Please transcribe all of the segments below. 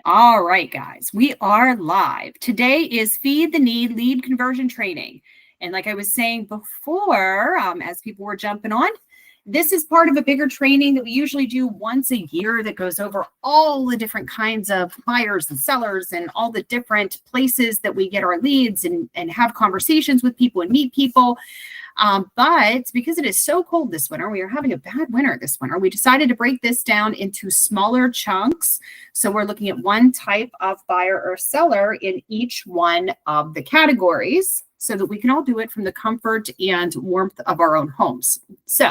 All right, guys, we are live. Today is Feed the Need lead conversion training. And like I was saying before, as people were jumping on, this is part of a bigger training that we usually do once a year that goes over all the different kinds of buyers and sellers and all the different places that we get our leads and have conversations with people and meet people. But because it is so cold this winter, we are having a bad winter this winter, we decided to break this down into smaller chunks. So we're looking at one type of buyer or seller in each one of the categories so that we can all do it from the comfort and warmth of our own homes. So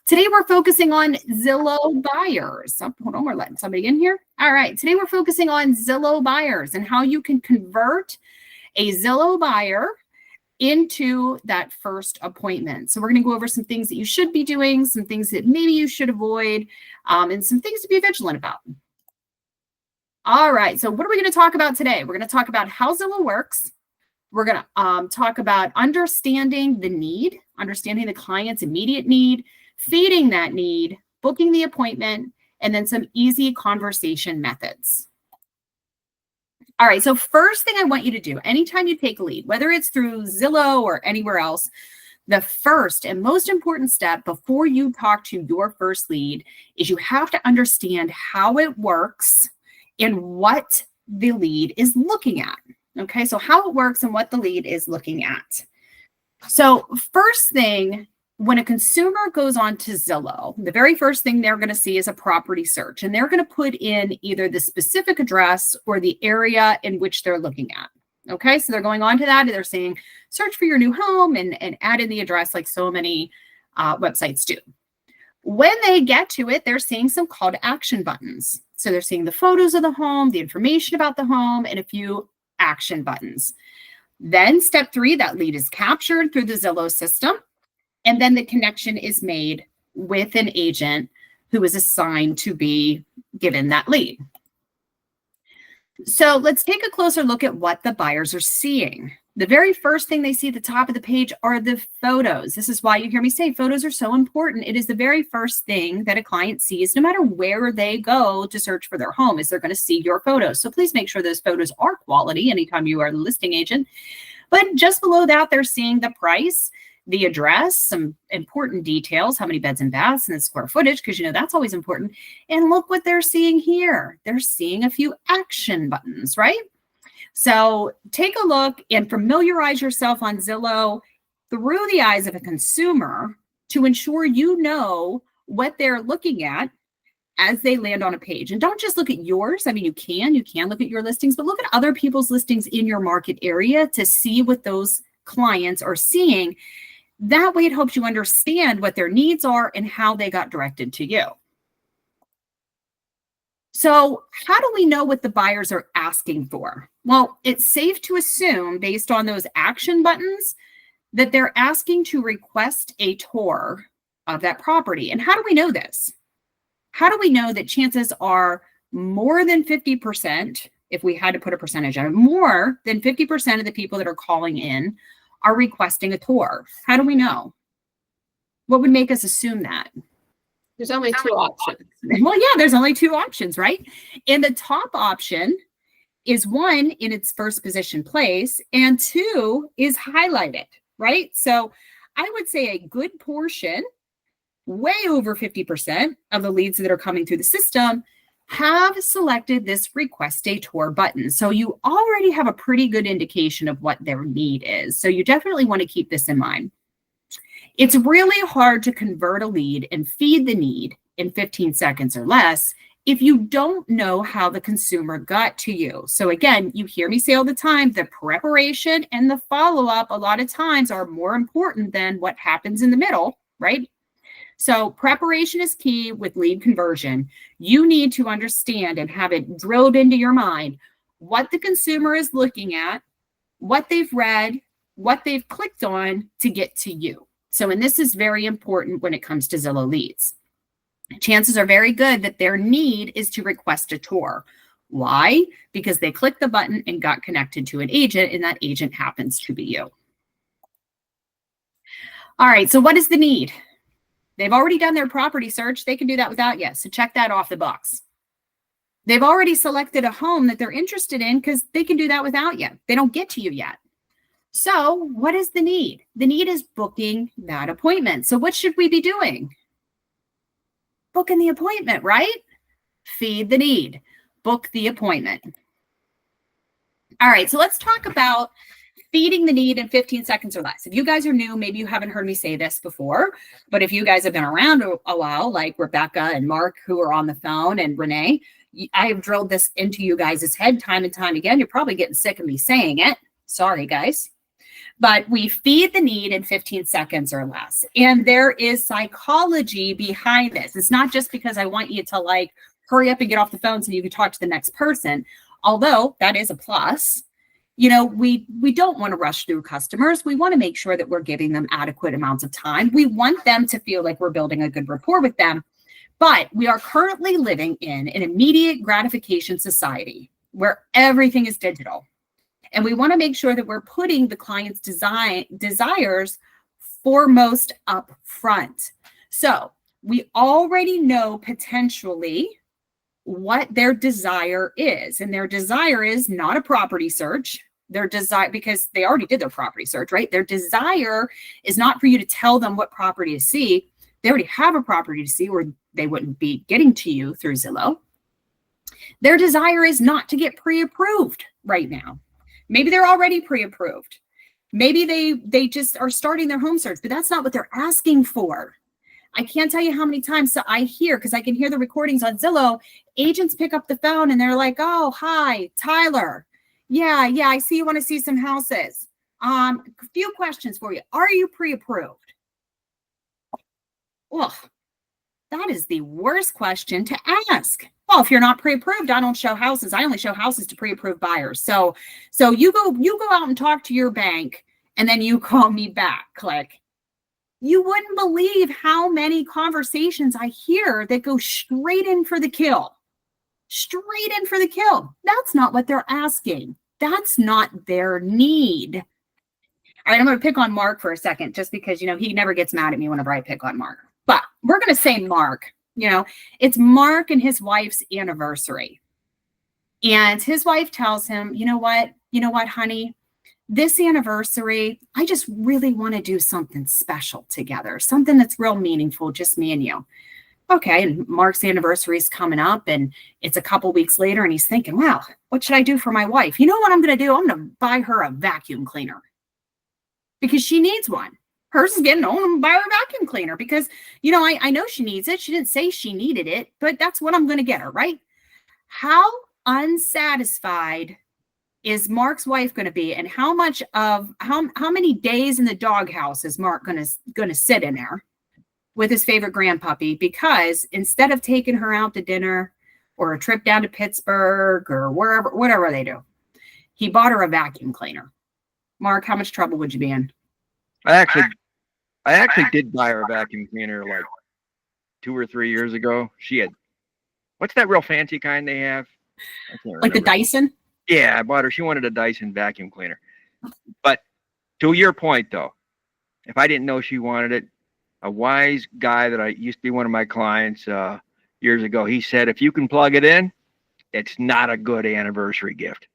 today we're focusing on Zillow buyers. Oh, hold on, we're letting somebody in here. All right, today we're focusing on Zillow buyers and how you can convert a Zillow buyer into that first appointment. So we're going to go over some things that you should be doing, some things that maybe you should avoid, and some things to be vigilant about. All right, so what are we going to talk about today? We're going to talk about how Zillow works. We're going to talk about understanding the need, understanding the client's immediate need, feeding that need, booking the appointment, and then some easy conversation methods. All right, so first thing I want you to do, anytime you take a lead, whether it's through Zillow or anywhere else, the first and most important step before you talk to your first lead is you have to understand how it works and what the lead is looking at. Okay, so how it works and what the lead is looking at. So first thing, when a consumer goes on to Zillow, the very first thing they're going to see is a property search, and they're going to put in either the specific address or the area in which they're looking at. Okay, so they're going on to that and they're saying, search for your new home and add in the address like so many websites do. When they get to it, they're seeing some call to action buttons. So they're seeing the photos of the home, the information about the home, and a few action buttons. Then step 3, that lead is captured through the Zillow system. And then the connection is made with an agent who is assigned to be given that lead. So let's take a closer look at what the buyers are seeing. The very first thing they see at the top of the page are the photos. This is why you hear me say photos are so important. It is the very first thing that a client sees, no matter where they go to search for their home, is they're going to see your photos. So please make sure those photos are quality anytime you are the listing agent. But just below that, they're seeing the price, the address, some important details, how many beds and baths, and the square footage, because you know that's always important. And look what they're seeing here. They're seeing a few action buttons, right? So take a look and familiarize yourself on Zillow through the eyes of a consumer to ensure you know what they're looking at as they land on a page. And don't just look at yours. I mean, you can look at your listings, but look at other people's listings in your market area to see what those clients are seeing. That way it helps you understand what their needs are and how they got directed to you. So how do we know what the buyers are asking for? Well, it's safe to assume based on those action buttons that they're asking to request a tour of that property. And how do we know this? How do we know that chances are more than 50%, if we had to put a percentage on it, more than 50% of the people that are calling in are requesting a tour? How do we know? What would make us assume that? There's only 2 options. Well, yeah, there's only 2 options, right? And the top option is 1 in its first position place, and 2 is highlighted, right? So I would say a good portion, way over 50% of the leads that are coming through the system have selected this request a tour button. So you already have a pretty good indication of what their need is. So you definitely want to keep this in mind. It's really hard to convert a lead and feed the need in 15 seconds or less if you don't know how the consumer got to you. So again, you hear me say all the time, the preparation and the follow-up a lot of times are more important than what happens in the middle, right? So preparation is key with lead conversion. You need to understand and have it drilled into your mind what the consumer is looking at, what they've read, what they've clicked on to get to you. So, and this is very important when it comes to Zillow leads. Chances are very good that their need is to request a tour. Why? Because they clicked the button and got connected to an agent, and that agent happens to be you. All right, so what is the need? They've already done their property search. They can do that without you. So check that off the box. They've already selected a home that they're interested in because they can do that without you. They don't get to you yet. So what is the need? The need is booking that appointment. So what should we be doing? Booking the appointment, right? Feed the need. Book the appointment. All right, so let's talk about feeding the need in 15 seconds or less. If you guys are new, maybe you haven't heard me say this before, but if you guys have been around a while, like Rebecca and Mark, who are on the phone, and Renee, I have drilled this into you guys' head time and time again. You're probably getting sick of me saying it. Sorry, guys. But we feed the need in 15 seconds or less. And there is psychology behind this. It's not just because I want you to like hurry up and get off the phone so you can talk to the next person, although that is a plus. You know, we don't want to rush through customers. We want to make sure that we're giving them adequate amounts of time. We want them to feel like we're building a good rapport with them. But we are currently living in an immediate gratification society where everything is digital. And we want to make sure that we're putting the client's desires foremost up front. So we already know potentially what their desire is. And their desire is not a property search. Their desire, because they already did their property search, right? Their desire is not for you to tell them what property to see. They already have a property to see, or they wouldn't be getting to you through Zillow. Their desire is not to get pre-approved right now. Maybe they're already pre-approved. Maybe they just are starting their home search, but that's not what they're asking for. I can't tell you how many times I hear, because I can hear the recordings on Zillow, agents pick up the phone and they're like, oh, hi, Tyler. Yeah, I see you want to see some houses. A few questions for you. Are you pre-approved? Well, that is the worst question to ask. Well, if you're not pre-approved, I don't show houses. I only show houses to pre-approved buyers. So you go out and talk to your bank and then you call me back. Click. You wouldn't believe how many conversations I hear that go straight in for the kill. Straight in for the kill. That's not what they're asking. That's not their need. All right, I'm going to pick on Mark for a second, just because, you know, he never gets mad at me whenever I pick on Mark. But we're going to say Mark. You know, it's Mark and his wife's anniversary. And his wife tells him, you know what, honey, this anniversary, I just really want to do something special together, something that's real meaningful, just me and you. Okay, and Mark's anniversary is coming up, and it's a couple weeks later, and he's thinking, wow, what should I do for my wife? You know what I'm going to do? I'm going to buy her a vacuum cleaner because she needs one. Hers is getting old. I'm going to buy her a vacuum cleaner because, you know, I know she needs it. She didn't say she needed it, but that's what I'm going to get her, right? How unsatisfied is Mark's wife going to be, and how many days in the doghouse is Mark going to sit in there with his favorite grandpuppy? Because instead of taking her out to dinner or a trip down to Pittsburgh or whatever they do, he bought her a vacuum cleaner. Mark, how much trouble would you be in? I actually did buy her a vacuum cleaner like 2 or 3 years ago. She had, what's that real fancy kind they have? I can't remember. Like the Dyson? Yeah, I bought her. She wanted a Dyson vacuum cleaner. But to your point, though, if I didn't know she wanted it, a wise guy that I used to be one of my clients years ago, he said, if you can plug it in, it's not a good anniversary gift.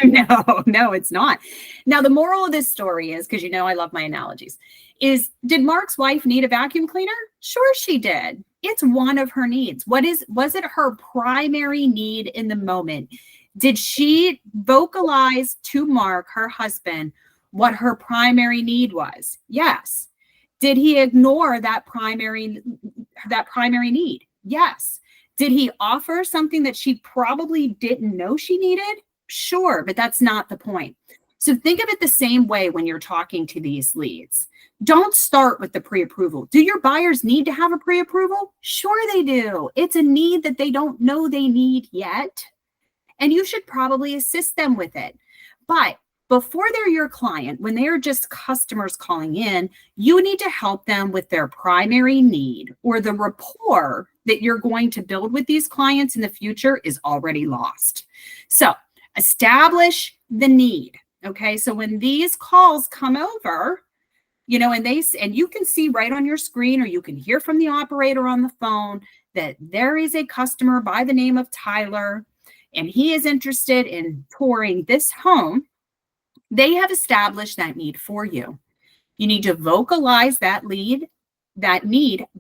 No, it's not. Now, the moral of this story is, because you know I love my analogies, is did Mark's wife need a vacuum cleaner? Sure she did. It's one of her needs. Was it her primary need in the moment? Did she vocalize to Mark, her husband, what her primary need was? Yes. Did he ignore that primary need? Yes. Did he offer something that she probably didn't know she needed? Sure, but that's not the point. So think of it the same way when you're talking to these leads. Don't start with the pre-approval. Do your buyers need to have a pre-approval? Sure they do. It's a need that they don't know they need yet. And you should probably assist them with it. But before they're your client, when they're just customers calling in, you need to help them with their primary need, or the rapport that you're going to build with these clients in the future is already lost. So establish the need. Okay. So when these calls come over, you know, and you can see right on your screen, or you can hear from the operator on the phone, that there is a customer by the name of Tyler, and he is interested in touring this home, they have established that need for you. You need to vocalize that need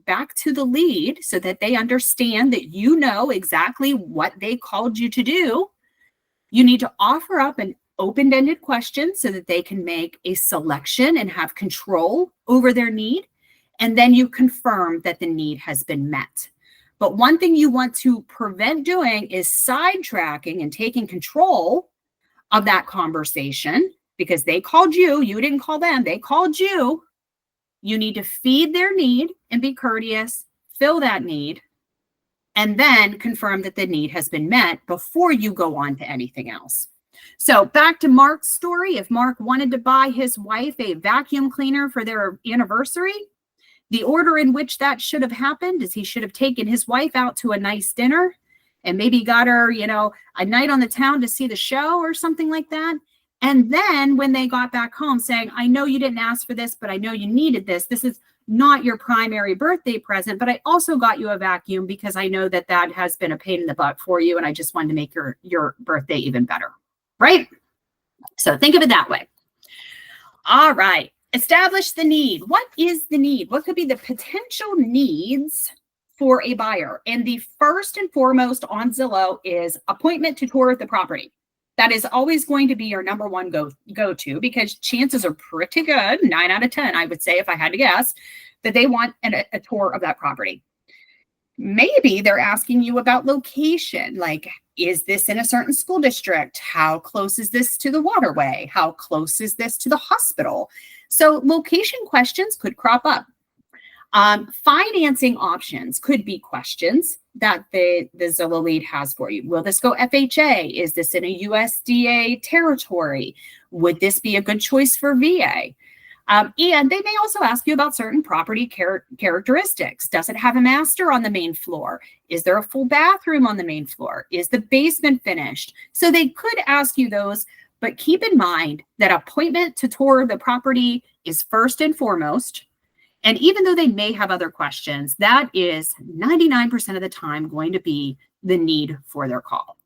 back to the lead so that they understand that you know exactly what they called you to do. You need to offer up an open-ended question so that they can make a selection and have control over their need. And then you confirm that the need has been met. But one thing you want to prevent doing is sidetracking and taking control of that conversation, because they called you, you didn't call them, they called you. You need to feed their need and be courteous, fill that need, and then confirm that the need has been met before you go on to anything else. So back to Mark's story. If Mark wanted to buy his wife a vacuum cleaner for their anniversary, the order in which that should have happened is he should have taken his wife out to a nice dinner and maybe got her, a night on the town to see the show or something like that. And then when they got back home saying, I know you didn't ask for this, but I know you needed this. This is not your primary birthday present, but I also got you a vacuum because I know that has been a pain in the butt for you. And I just wanted to make your birthday even better, right? So think of it that way. All right. Establish the need. What is the need? What could be the potential needs for a buyer? And the first and foremost on Zillow is appointment to tour the property. That is always going to be your number one go-to, because chances are pretty good, 9 out of 10, I would say, if I had to guess, that they want a tour of that property. Maybe they're asking you about location, like, is this in a certain school district? How close is this to the waterway? How close is this to the hospital? So location questions could crop up. Financing options could be questions that the Zillow lead has for you. Will this go FHA? Is this in a USDA territory? Would this be a good choice for VA? And they may also ask you about certain property characteristics. Does it have a master on the main floor? Is there a full bathroom on the main floor? Is the basement finished? So they could ask you those, but keep in mind that appointment to tour the property is first and foremost. And even though they may have other questions, that is 99% of the time going to be the need for their call.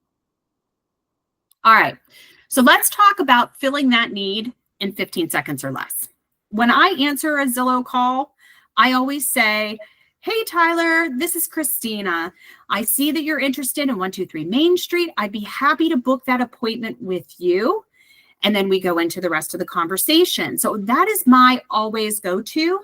All right, so let's talk about filling that need in 15 seconds or less. When I answer a Zillow call, I always say, hey, Tyler, this is Christina. I see that you're interested in 123 Main Street. I'd be happy to book that appointment with you. And then we go into the rest of the conversation. So that is my always go-to.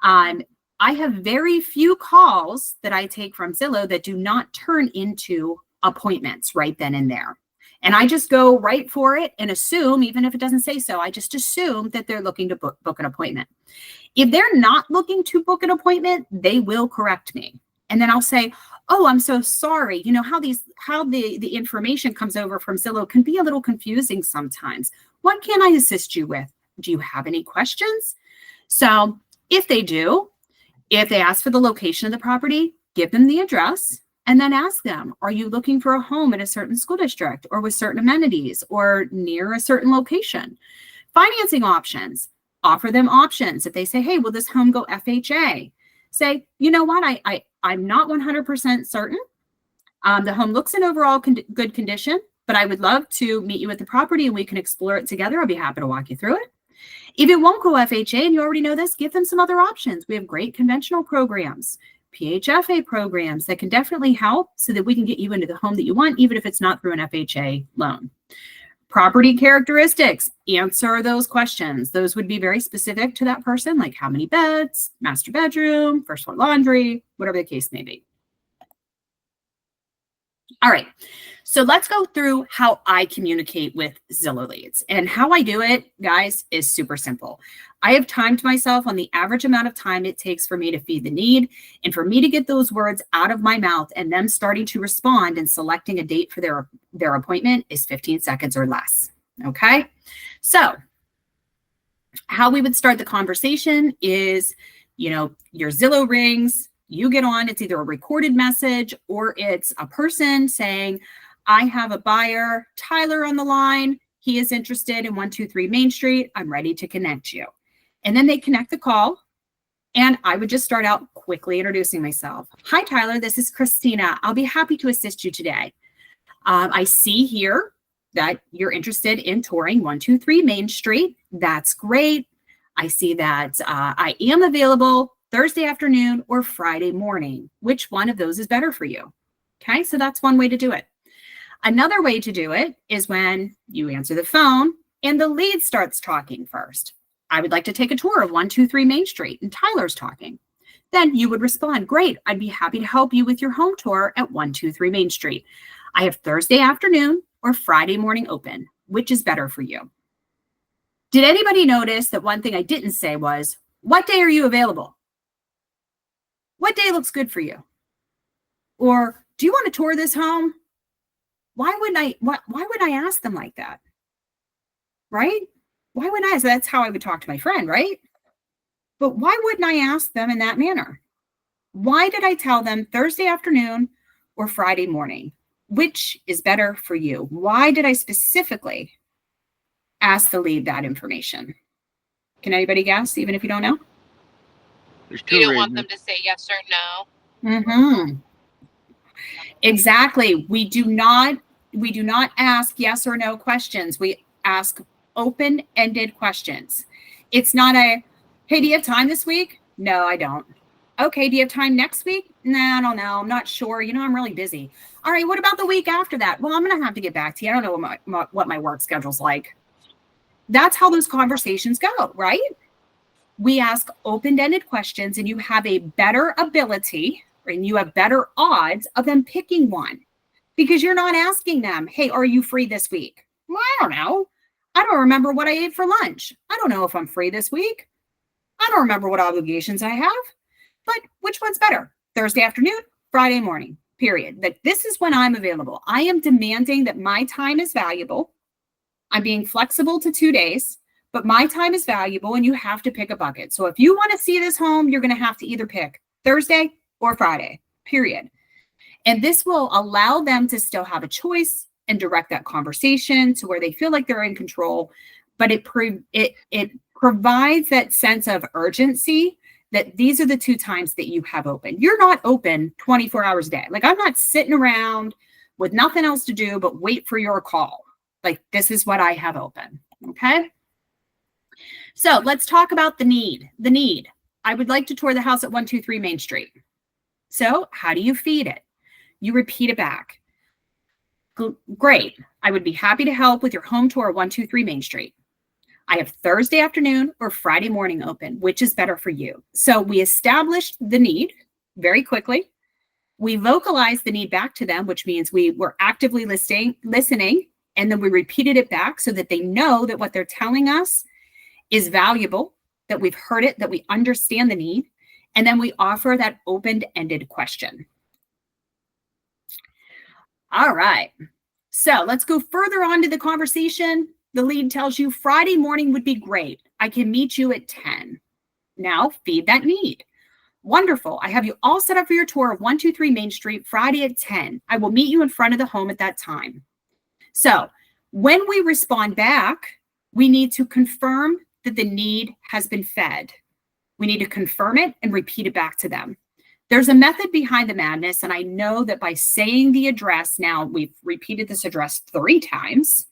I have very few calls that I take from Zillow that do not turn into appointments right then and there. And I just go right for it and assume, even if it doesn't say so, I just assume that they're looking to book an appointment. If they're not looking to book an appointment, they will correct me. And then I'll say, oh, I'm so sorry. You know how the information comes over from Zillow can be a little confusing sometimes. What can I assist you with? Do you have any questions? So if they do, if they ask for the location of the property, give them the address and then ask them, are you looking for a home in a certain school district or with certain amenities or near a certain location? Financing options, offer them options. If they say, hey, will this home go FHA? Say, you know what, I'm not 100% certain. The home looks in overall good condition, but I would love to meet you at the property and we can explore it together. I'll be happy to walk you through it. If it won't go FHA and you already know this, give them some other options. We have great conventional programs, PHFA programs that can definitely help so that we can get you into the home that you want, even if it's not through an FHA loan. Property characteristics, answer those questions. Those would be very specific to that person, like how many beds, master bedroom, first floor laundry, whatever the case may be. All right, so let's go through how I communicate with Zillow leads. And how I do it, guys, is super simple. I have timed myself on the average amount of time it takes for me to feed the need and for me to get those words out of my mouth and them starting to respond and selecting a date for their appointment is 15 seconds or less, okay? So how we would start the conversation is, your Zillow rings, you get on, it's either a recorded message or it's a person saying, I have a buyer, Tyler, on the line. He is interested in 123 Main Street. I'm ready to connect you. And then they connect the call. And I would just start out quickly introducing myself. Hi, Tyler. This is Christina. I'll be happy to assist you today. I see here that you're interested in touring 123 Main Street. That's great. I see that I am available Thursday afternoon or Friday morning. Which one of those is better for you? Okay, so that's one way to do it. Another way to do it is when you answer the phone and the lead starts talking first. I would like to take a tour of 123 Main Street, and Tyler's talking. Then you would respond, great, I'd be happy to help you with your home tour at 123 Main Street. I have Thursday afternoon or Friday morning open. Which is better for you? Did anybody notice that one thing I didn't say was, what day are you available? What day looks good for you? Or do you want to tour this home? Why would I ask them like that? Right? Why wouldn't I? So that's how I would talk to my friend, right? But why wouldn't I ask them in that manner? Why did I tell them Thursday afternoon or Friday morning? Which is better for you? Why did I specifically ask the lead that information? Can anybody guess, even if you don't know? There's two You don't reasons. want them to say yes or no. Mm-hmm. Exactly. We do not ask yes or no questions. We ask open-ended questions. It's not a, hey, do you have time this week? No, I don't. Okay, do you have time next week? Nah, I don't know. I'm not sure. I'm really busy. All right, what about the week after that? Well, I'm going to have to get back to you. I don't know what my work schedule's like. That's how those conversations go, right? We ask open-ended questions, and you have a better ability, and you have better odds of them picking one, because you're not asking them, hey, are you free this week? Well, I don't know. I don't remember what I ate for lunch. I don't know if I'm free this week. I don't remember what obligations I have. But which one's better? Thursday afternoon, Friday morning, period. That this is when I'm available. I am demanding that my time is valuable. I'm being flexible to 2 days, but my time is valuable and you have to pick a bucket. So if you want to see this home, you're going to have to either pick Thursday or Friday, period. And this will allow them to still have a choice and direct that conversation to where they feel like they're in control. But it provides that sense of urgency that these are the 2 times that you have open. You're not open 24 hours a day. Like, I'm not sitting around with nothing else to do but wait for your call. Like, this is what I have open. Okay. So let's talk about the need. The need. I would like to tour the house at 123 Main Street. So how do you feed it? You repeat it back. Great. I would be happy to help with your home tour at 123 Main Street. I have Thursday afternoon or Friday morning open. Which is better for you? So we established the need very quickly. We vocalized the need back to them, which means we were actively listening, and then we repeated it back so that they know that what they're telling us is valuable, that we've heard it, that we understand the need. And then we offer that open-ended question. All right. So let's go further on to the conversation. The lead tells you Friday morning would be great. I can meet you at 10. Now feed that need. Wonderful. I have you all set up for your tour of 123 Main Street Friday at 10. I will meet you in front of the home at that time. So when we respond back, we need to confirm that the need has been fed. We need to confirm it and repeat it back to them. There's a method behind the madness, and I know that by saying the address, now we've repeated this address 3 times,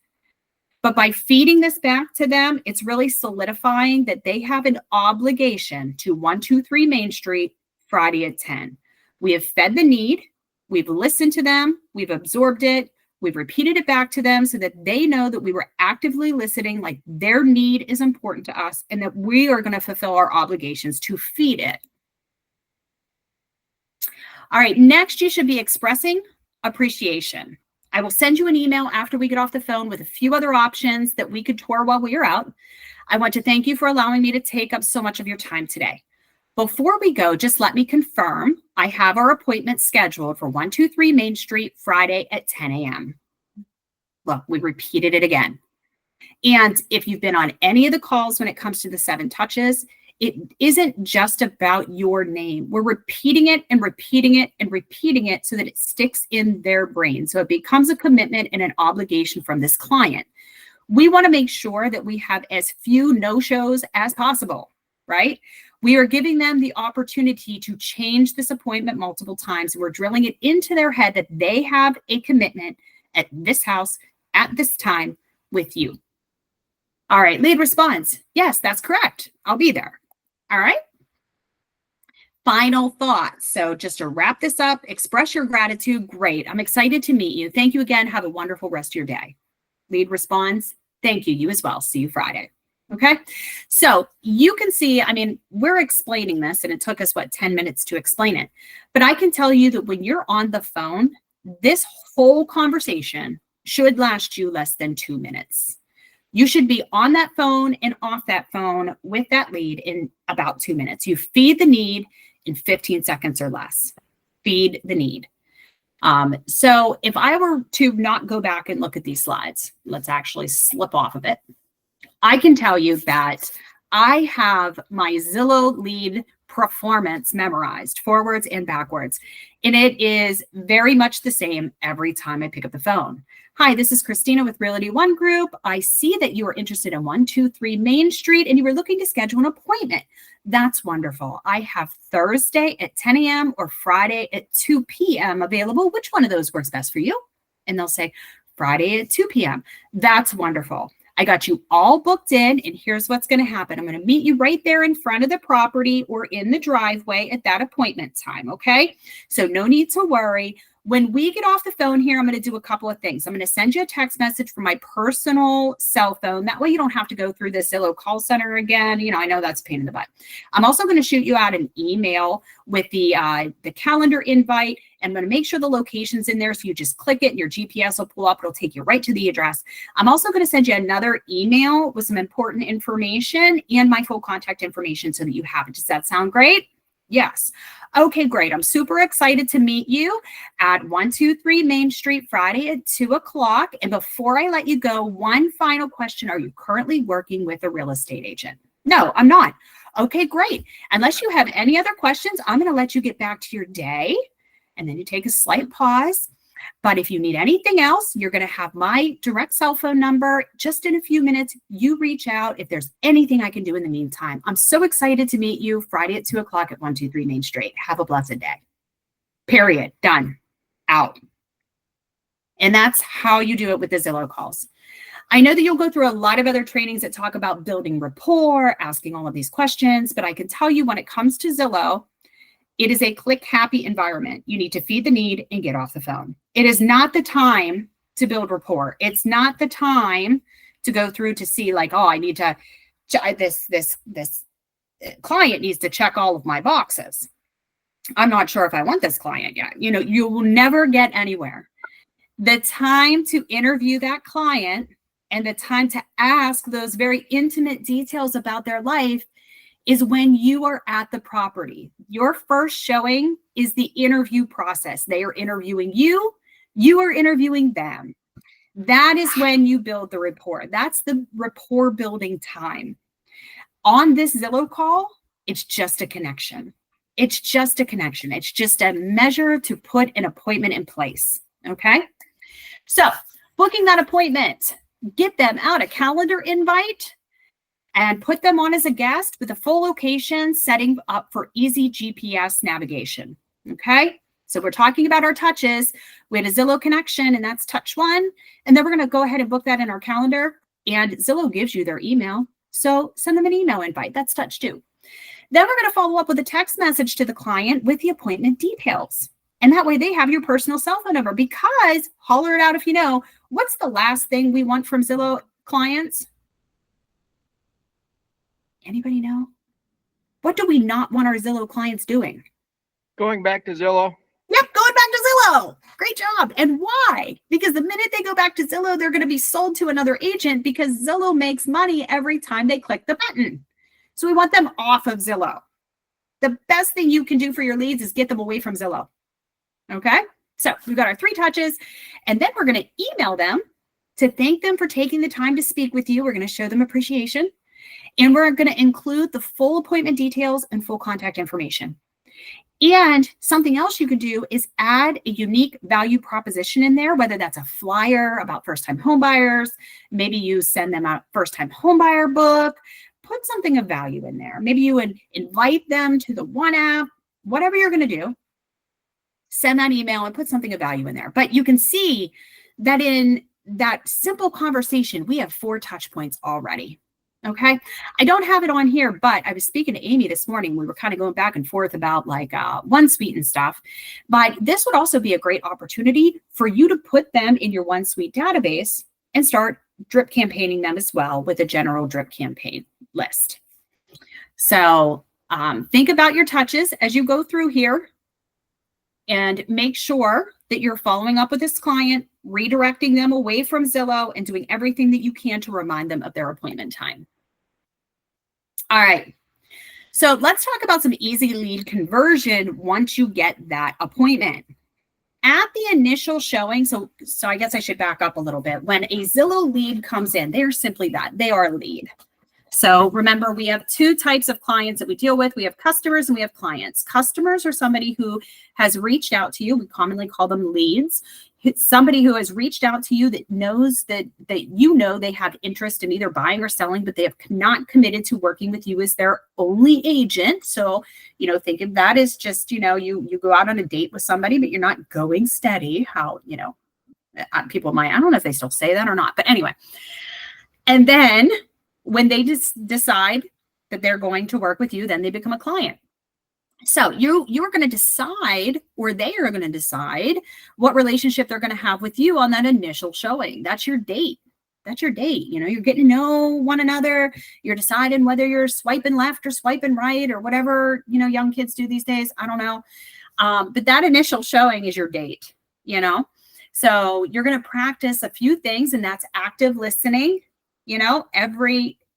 but by feeding this back to them, it's really solidifying that they have an obligation to 123 Main Street Friday at 10. We have fed the need, we've listened to them, we've absorbed it, we've repeated it back to them so that they know that we were actively listening, like their need is important to us, and that we are going to fulfill our obligations to feed it. All right, next you should be expressing appreciation. I will send you an email after we get off the phone with a few other options that we could tour while we are out. I want to thank you for allowing me to take up so much of your time today. Before we go, just let me confirm I have our appointment scheduled for 123 Main Street Friday at 10 a.m. Look, we repeated it again. And if you've been on any of the calls when it comes to the 7 touches, it isn't just about your name. We're repeating it and repeating it and repeating it so that it sticks in their brain. So it becomes a commitment and an obligation from this client. We want to make sure that we have as few no-shows as possible, right? We are giving them the opportunity to change this appointment multiple times. We're drilling it into their head that they have a commitment at this house at this time with you. All right, lead response. Yes, that's correct. I'll be there. All right. Final thoughts. So just to wrap this up, express your gratitude. Great. I'm excited to meet you. Thank you again. Have a wonderful rest of your day. Lead response. Thank you. You as well. See you Friday. Okay. So you can see, I mean, we're explaining this and it took us, 10 minutes to explain it. But I can tell you that when you're on the phone, this whole conversation should last you less than 2 minutes. You should be on that phone and off that phone with that lead in about 2 minutes. You feed the need in 15 seconds or less. Feed the need. So if I were to not go back and look at these slides, let's actually slip off of it. I can tell you that I have my Zillow lead performance memorized forwards and backwards. And it is very much the same every time I pick up the phone. Hi, this is Christina with Realty One Group. I see that you are interested in 123 Main Street and you were looking to schedule an appointment. That's wonderful. I have Thursday at 10 a.m. or Friday at 2 p.m. available. Which one of those works best for you? And they'll say Friday at 2 p.m. That's wonderful. I got you all booked in, and here's what's going to happen. I'm going to meet you right there in front of the property or in the driveway at that appointment time, okay? So no need to worry. When we get off the phone here, I'm going to do a couple of things. I'm going to send you a text message from my personal cell phone. That way you don't have to go through the Zillow call center again. You know, I know that's a pain in the butt. I'm also going to shoot you out an email with the calendar invite. I'm going to make sure the location's in there. So you just click it and your GPS will pull up. It'll take you right to the address. I'm also going to send you another email with some important information and my full contact information so that you have it. Does that sound great? Yes. Okay, great. I'm super excited to meet you at 123 Main Street Friday at 2 o'clock. And before I let you go, one final question. Are you currently working with a real estate agent? No, I'm not. Okay, great. Unless you have any other questions, I'm going to let you get back to your day. And then you take a slight pause. But if you need anything else, you're going to have my direct cell phone number. Just in a few minutes, you reach out if there's anything I can do in the meantime. I'm so excited to meet you Friday at 2 o'clock at 123 Main Street. Have a blessed day. Period. Done. Out. And that's how you do it with the Zillow calls. I know that you'll go through a lot of other trainings that talk about building rapport, asking all of these questions, but I can tell you when it comes to Zillow, it is a click-happy environment. You need to feed the need and get off the phone. It is not the time to build rapport. It's not the time to go through to see like, oh, I need to, this client needs to check all of my boxes. I'm not sure if I want this client yet. You know, you will never get anywhere. The time to interview that client and the time to ask those very intimate details about their life is when you are at the property. Your first showing is the interview process. They are interviewing you. You are interviewing them. That is when you build the rapport. That's the rapport building time. On this Zillow call, it's just a connection. It's just a connection. It's just a measure to put an appointment in place. Okay? So booking that appointment, get them out a calendar invite and put them on as a guest with a full location, setting up for easy GPS navigation. Okay, so we're talking about our touches. We had a Zillow connection, and that's touch 1. And then we're going to go ahead and book that in our calendar. And Zillow gives you their email. So send them an email invite. That's touch 2. Then we're going to follow up with a text message to the client with the appointment details. And that way they have your personal cell phone number, because holler it out if you know, what's the last thing we want from Zillow clients? Anybody know? What do we not want our Zillow clients doing? Going back to Zillow. Yep, going back to Zillow. Great job. And why? Because the minute they go back to Zillow, they're going to be sold to another agent, because Zillow makes money every time they click the button. So we want them off of Zillow. The best thing you can do for your leads is get them away from Zillow. Okay? So we've got our 3 touches, and then we're going to email them to thank them for taking the time to speak with you. We're going to show them appreciation. And we're going to include the full appointment details and full contact information. And something else you can do is add a unique value proposition in there, whether that's a flyer about first-time home buyers. Maybe you send them a first-time home buyer book. put something of value in there. Maybe you would invite them to the one app, whatever you're going to do, send that email and put something of value in there. But you can see that in that simple conversation, we have 4 touch points already. Okay. I don't have it on here, but I was speaking to Amy this morning. We were kind of going back and forth about like OneSuite and stuff. But this would also be a great opportunity for you to put them in your OneSuite database and start drip campaigning them as well with a general drip campaign list. So think about your touches as you go through here and make sure that you're following up with this client, redirecting them away from Zillow, and doing everything that you can to remind them of their appointment time. All right. So let's talk about some easy lead conversion once you get that appointment. At the initial showing, so I guess I should back up a little bit. When a Zillow lead comes in, they're simply that. They are a lead. So remember, we have 2 types of clients that we deal with. We have customers and we have clients. Customers are somebody who has reached out to you. We commonly call them leads. It's somebody who has reached out to you that knows that you know they have interest in either buying or selling, but they have not committed to working with you as their only agent. So, think of that as just, you go out on a date with somebody, but you're not going steady. How, people might, I don't know if they still say that or not, but anyway. And then when they just decide that they're going to work with you, then they become a client. So you're going to decide, or they are going to decide what relationship they're going to have with you on that initial showing. That's your date. That's your date. You're getting to know one another. You're deciding whether you're swiping left or swiping right or whatever, young kids do these days. I don't know. But that initial showing is your date, So you're going to practice a few things, and that's active listening.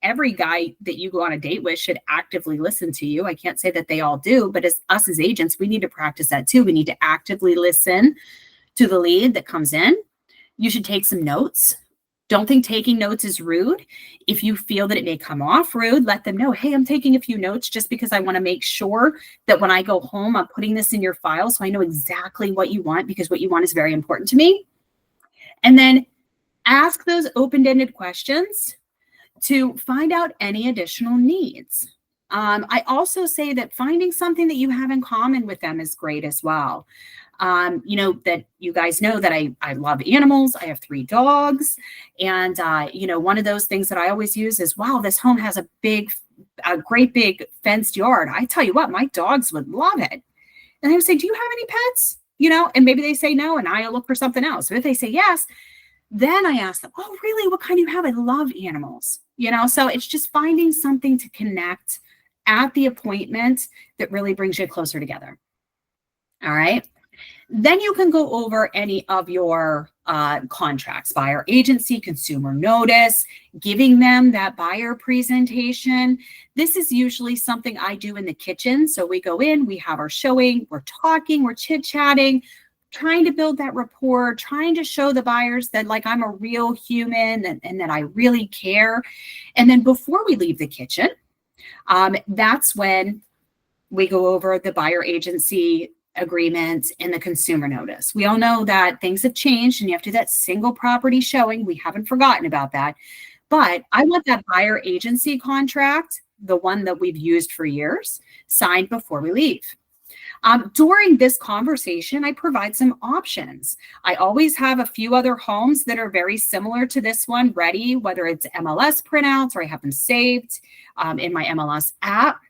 Every guy that you go on a date with should actively listen to you. I can't say that they all do, but as us as agents, we need to practice that too. We need to actively listen to the lead that comes in. You should take some notes. Don't think taking notes is rude. If you feel that it may come off rude, let them know, hey, I'm taking a few notes just because I want to make sure that when I go home, I'm putting this in your file so I know exactly what you want, because what you want is very important to me. And then ask those open-ended questions to find out any additional needs. I also say that finding something that you have in common with them is great as well. That you guys know that I love animals. I have 3 dogs. And, one of those things that I always use is, wow, this home has a great big fenced yard. I tell you what, my dogs would love it. And I would say, do you have any pets? And maybe they say no, and I look for something else. But if they say yes, then I ask them, oh, really? What kind do you have? I love animals. So it's just finding something to connect at the appointment that really brings you closer together. All right. Then you can go over any of your contracts, buyer agency, consumer notice, giving them that buyer presentation. This is usually something I do in the kitchen. So we go in, we have our showing, we're talking, we're chit-chatting, trying to build that rapport, trying to show the buyers that like I'm a real human and that I really care. And then before we leave the kitchen, that's when we go over the buyer agency agreement and the consumer notice. We all know that things have changed and you have to do that single property showing. We haven't forgotten about that. But I want that buyer agency contract, the one that we've used for years, signed before we leave. During this conversation, I provide some options. I always have a few other homes that are very similar to this one ready, whether it's MLS printouts or I have them saved in my MLS app,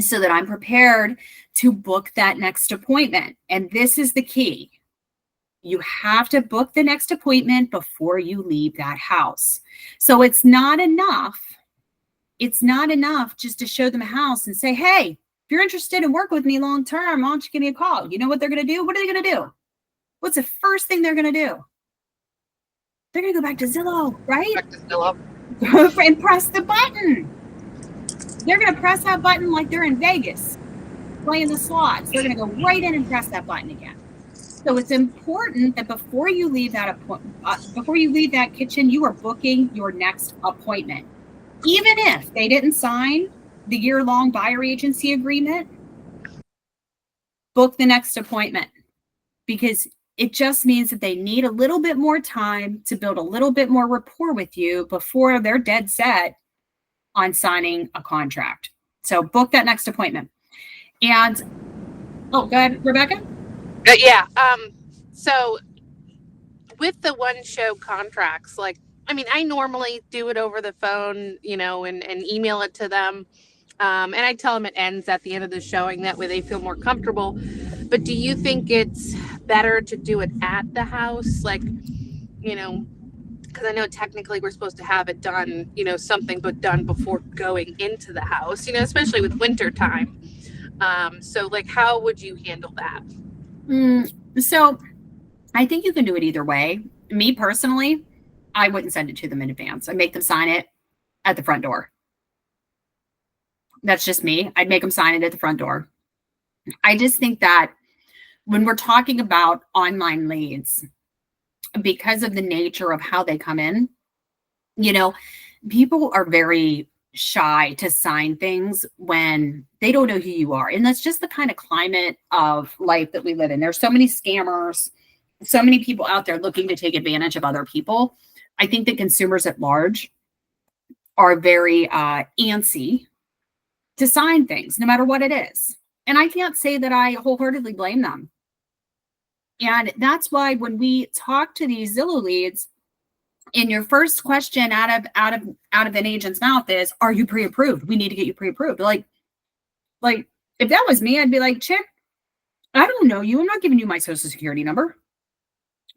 so that I'm prepared to book that next appointment. And this is the key. You have to book the next appointment before you leave that house. So it's not enough. It's not enough just to show them a house and say, hey, if you're interested in working with me long term, why don't you give me a call? You know what they're going to do? What are they going to do? What's the first thing they're going to do? They're going to go back to Zillow, right? Back to Zillow. And press the button. They're going to press that button like they're in Vegas playing the slots. They're going to go right in and press that button again. So it's important that before you leave that kitchen, you are booking your next appointment. Even if they didn't sign the year-long buyer agency agreement, book the next appointment, because it just means that they need a little bit more time to build a little bit more rapport with you before they're dead set on signing a contract. So book that next appointment. And, oh, go ahead, Rebecca. Yeah. So with the one show contracts, like, I mean, I normally do it over the phone, and email it to them. And I tell them it ends at the end of the showing. That way they feel more comfortable. But do you think it's better to do it at the house? Like, because I know technically we're supposed to have it done, something but done before going into the house, especially with winter time. So like, how would you handle that? So I think you can do it either way. Me personally, I wouldn't send it to them in advance. I make them sign it at the front door. That's just me. I'd make them sign it at the front door. I just think that when we're talking about online leads, because of the nature of how they come in, people are very shy to sign things when they don't know who you are. And that's just the kind of climate of life that we live in. There's so many scammers, so many people out there looking to take advantage of other people. I think that consumers at large are very antsy to sign things, no matter what it is. And I can't say that I wholeheartedly blame them. And that's why when we talk to these Zillow leads, and your first question out of an agent's mouth is, "Are you pre-approved? We need to get you pre-approved." Like if that was me, I'd be like, "Chick, I don't know you. I'm not giving you my social security number."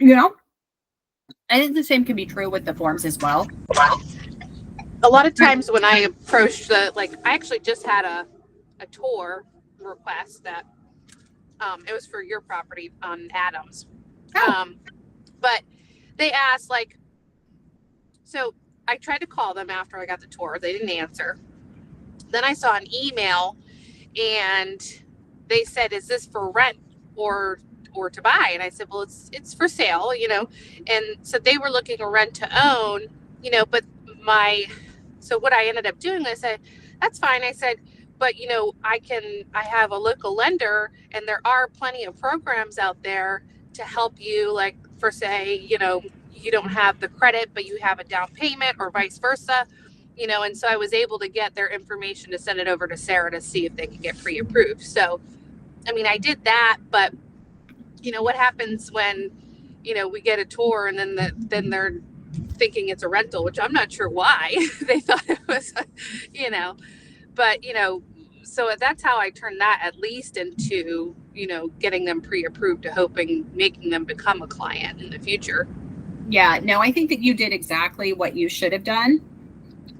I think the same can be true with the forms as well. A lot of times when I approach I actually just had a tour request that it was for your property on Adams. But they asked, so I tried to call them after I got the tour. They didn't answer. Then I saw an email and they said, "Is this for rent or to buy?" And I said, "Well, it's for sale, And so they were looking for rent to own, but so what I ended up doing, I said, "That's fine." I said, "But, I have a local lender and there are plenty of programs out there to help you, like for say, you don't have the credit, but you have a down payment or vice versa, and so I was able to get their information to send it over to Sarah to see if they could get pre-approved. So, I mean, I did that, but what happens when, we get a tour and then they're thinking it's a rental, which I'm not sure why they thought it was, but, so that's how I turned that at least into, getting them pre-approved to making them become a client in the future. Yeah, no, I think that you did exactly what you should have done.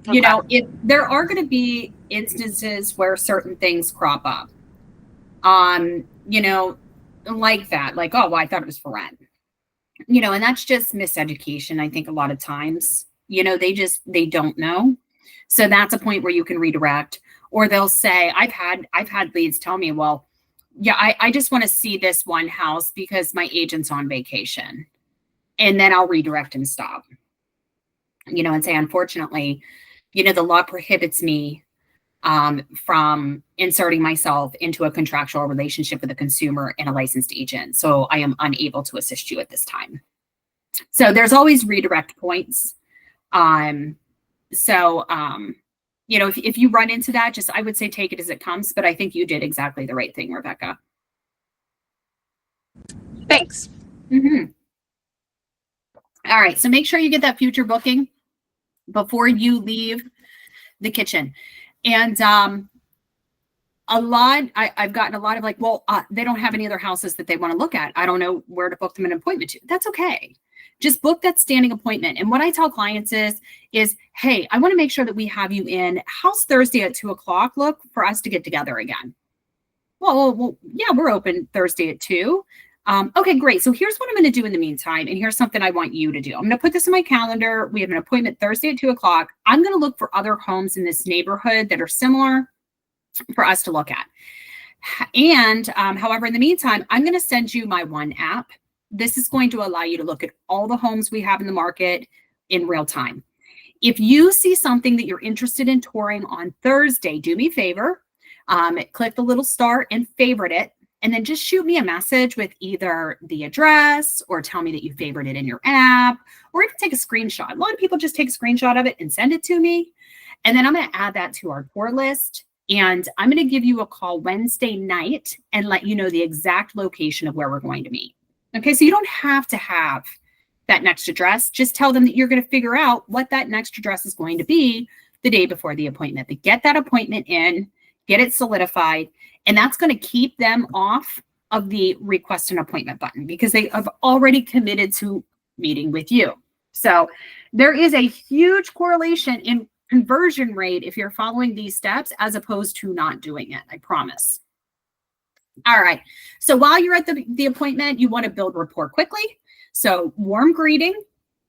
Okay. There are going to be instances where certain things crop up, like that, like, "Oh, well, I thought it was for rent," and that's just miseducation. I think a lot of times, they don't know. So that's a point where you can redirect, or they'll say, I've had leads tell me, "Well, yeah, I just want to see this one house because my agent's on vacation." And then I'll redirect and stop, and say, "Unfortunately, the law prohibits me from inserting myself into a contractual relationship with a consumer and a licensed agent. So I am unable to assist you at this time." So there's always redirect points. If you run into that, I would say take it as it comes, but I think you did exactly the right thing, Rebecca. Thanks. Mm-hmm. All right. So make sure you get that future booking before you leave the kitchen. And I've gotten a lot of they don't have any other houses that they want to look at. I don't know where to book them an appointment to. That's okay. Just book that standing appointment. And what I tell clients is, "Hey, I want to make sure that we have you in. How's Thursday at 2:00 look for us to get together again?" Well, yeah, we're open Thursday at 2:00. Okay, great. So here's what I'm going to do in the meantime. And here's something I want you to do. I'm going to put this in my calendar. We have an appointment Thursday at 2:00. I'm going to look for other homes in this neighborhood that are similar for us to look at. And however, in the meantime, I'm going to send you my one app. This is going to allow you to look at all the homes we have in the market in real time. If you see something that you're interested in touring on Thursday, do me a favor, click the little star and favorite it. And then just shoot me a message with either the address or tell me that you favored it in your app, or even take a screenshot. A lot of people just take a screenshot of it and send it to me. And then I'm going to add that to our tour list. And I'm going to give you a call Wednesday night and let you know the exact location of where we're going to meet. Okay, so you don't have to have that next address. Just tell them that you're going to figure out what that next address is going to be the day before the appointment. They get that appointment in, get it solidified, and that's going to keep them off of the request an appointment button because they have already committed to meeting with you. So there is a huge correlation in conversion rate if you're following these steps as opposed to not doing it, I promise. All right. So while you're at the appointment, you want to build rapport quickly. So warm greeting.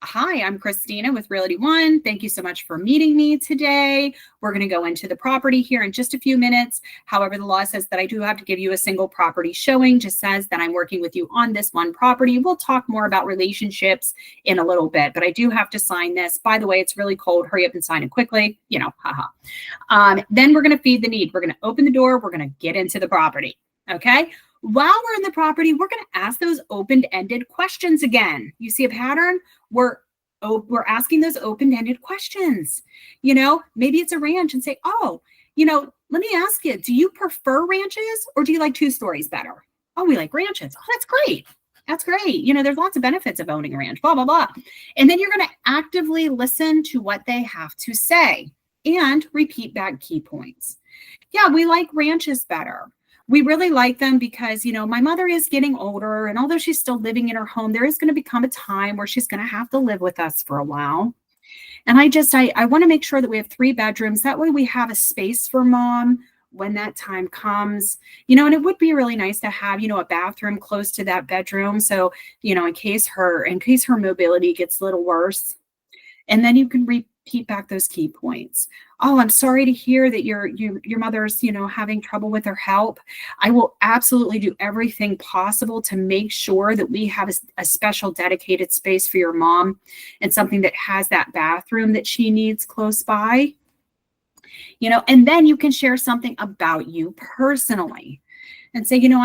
Hi, I'm Christina with Realty One. Thank you so much for meeting me today. We're going to go into the property here in just a few minutes. However, the law says that I do have to give you a single property showing, just says that I'm working with you on this one property. We'll talk more about relationships in a little bit, but I do have to sign this. By the way, it's really cold. Hurry up and sign it quickly. You know, haha. Then we're going to feed the need. We're going to open the door. We're going to get into the property. Okay. While we're in the property, we're going to ask those open-ended questions again. You see a pattern? We're asking those open-ended questions. You know, maybe it's a ranch and say, oh, you know, let me ask you, do you prefer ranches or do you like 2 stories better? Oh, we like ranches. Oh, that's great. That's great. You know, there's lots of benefits of owning a ranch, blah, blah, blah. And then you're going to actively listen to what they have to say and repeat back key points. Yeah, we like ranches better. We really like them because, you know, my mother is getting older, and although she's still living in her home, there is going to become a time where she's going to have to live with us for a while. And I want to make sure that we have 3 bedrooms. That way we have a space for mom when that time comes, you know, and it would be really nice to have, you know, a bathroom close to that bedroom. So, you know, in case her mobility gets a little worse. And then you can repeat back those key points. Oh, I'm sorry to hear that your mother's, you know, having trouble with her health. I will absolutely do everything possible to make sure that we have a special dedicated space for your mom and something that has that bathroom that she needs close by. You know, and then you can share something about you personally and say, you know,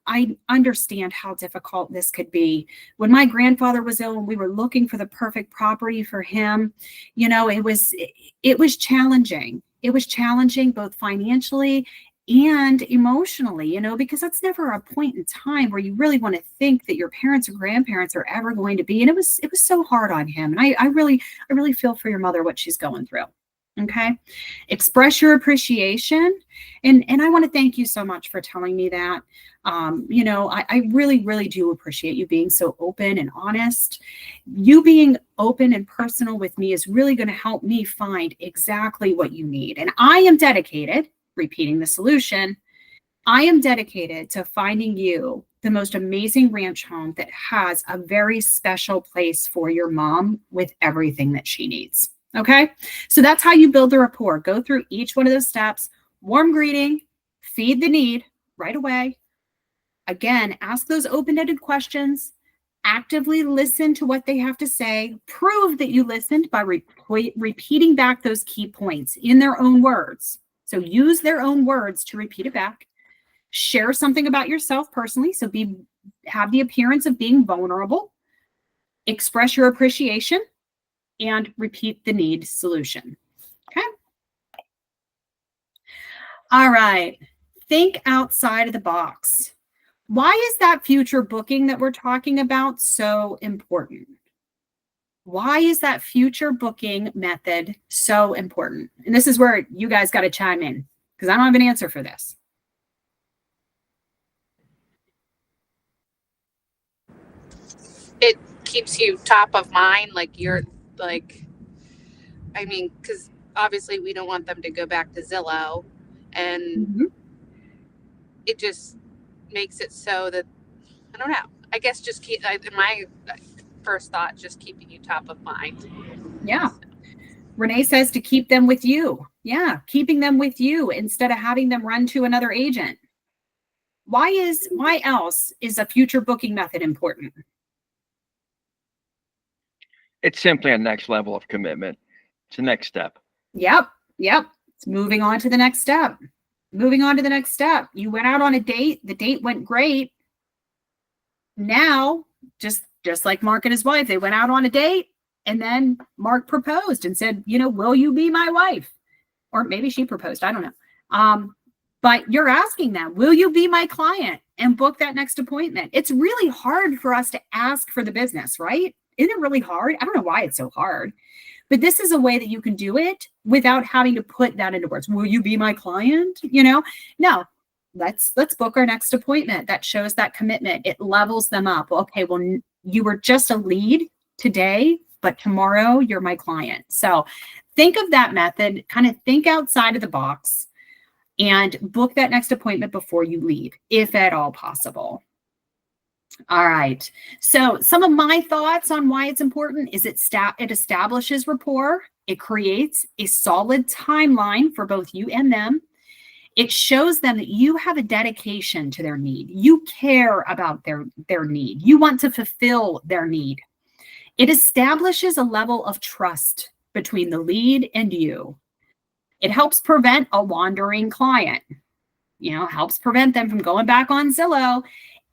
I understand how difficult this could be. When my grandfather was ill and we were looking for the perfect property for him, you know, it was challenging. It was challenging both financially and emotionally, you know, because that's never a point in time where you really want to think that your parents or grandparents are ever going to be. And it was so hard on him. And I really feel for your mother, what she's going through. Okay. Express your appreciation. And I want to thank you so much for telling me that. You know, I really, really do appreciate you being so open and honest. You being open and personal with me is really going to help me find exactly what you need. And I am dedicated, repeating the solution, I am dedicated to finding you the most amazing ranch home that has a very special place for your mom with everything that she needs. Okay, so that's how you build the rapport. Go through each one of those steps. Warm greeting, feed the need right away. Again, ask those open-ended questions. Actively listen to what they have to say. Prove that you listened by repeating back those key points in their own words. So use their own words to repeat it back. Share something about yourself personally. So have the appearance of being vulnerable. Express your appreciation. And repeat the need solution. Okay. All right. Think outside of the box. Why is that future booking that we're talking about so important? Why is that future booking method so important? And this is where you guys got to chime in because I don't have an answer for this. It keeps you top of mind, like you're like, I mean, because obviously we don't want them to go back to Zillow, and it just makes it so that, I don't know, I guess just my first thought, just keeping you top of mind. Yeah. Renee says to keep them with you. Yeah, keeping them with you instead of having them run to another agent. Why else is a future booking method important? It's simply a next level of commitment. It's the next step. Yep. It's moving on to the next step. You went out on a date. The date went great. Now, just like Mark and his wife, they went out on a date and then Mark proposed and said, you know, will you be my wife? or maybe she proposed, I don't know. But you're asking them, will you be my client, and book that next appointment? It's really hard for us to ask for the business, right? Isn't it really hard? I don't know why it's so hard, but this is a way that you can do it without having to put that into words. Will you be my client? No, let's book our next appointment. That shows that commitment. It levels them up. Okay, well, you were just a lead today, but tomorrow you're my client. So think of that method, kind of think outside of the box, and book that next appointment before you leave, if at all possible. All right. So some of my thoughts on why it's important is it establishes rapport. It creates a solid timeline for both you and them. It shows them that you have a dedication to their need. You care about their need. You want to fulfill their need. It establishes a level of trust between the lead and you. It helps prevent a wandering client, helps prevent them from going back on Zillow.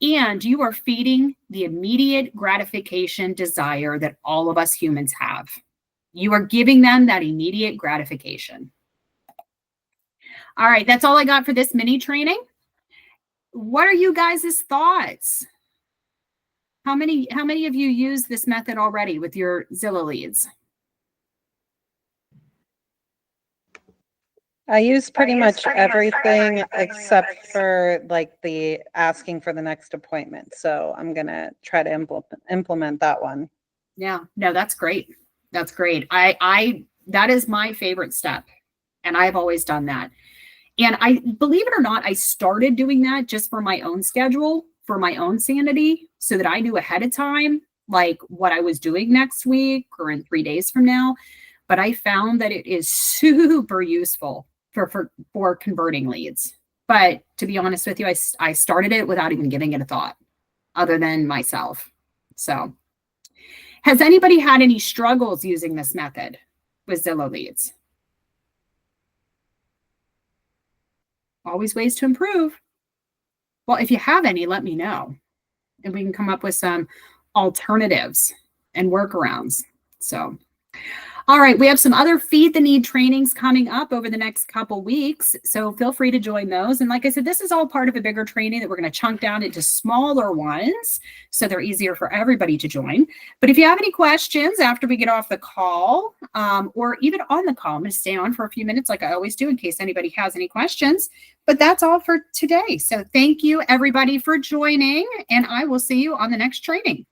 And you are feeding the immediate gratification desire that all of us humans have. You are giving them that immediate gratification. All right, that's all I got for this mini training. What are you guys' thoughts? How many of you use this method already with your Zillow leads? I use pretty much everything except for like the asking for the next appointment. So I'm going to try to implement that one. Yeah, no, that's great. That's great. That is my favorite step. And I've always done that. And I believe it or not, I started doing that just for my own schedule, for my own sanity, so that I knew ahead of time, like what I was doing next week or in 3 days from now. But I found that it is super useful for converting leads. But to be honest with you, I started it without even giving it a thought other than myself. So has anybody had any struggles using this method with Zillow leads? Always ways to improve. Well, if you have any, let me know, and we can come up with some alternatives and workarounds. So, all right, we have some other Feed the Need trainings coming up over the next couple weeks, so feel free to join those. And like I said, this is all part of a bigger training that we're going to chunk down into smaller ones so they're easier for everybody to join. But if you have any questions after we get off the call, or even on the call, I'm going to stay on for a few minutes like I always do in case anybody has any questions. But that's all for today. So thank you, everybody, for joining, and I will see you on the next training.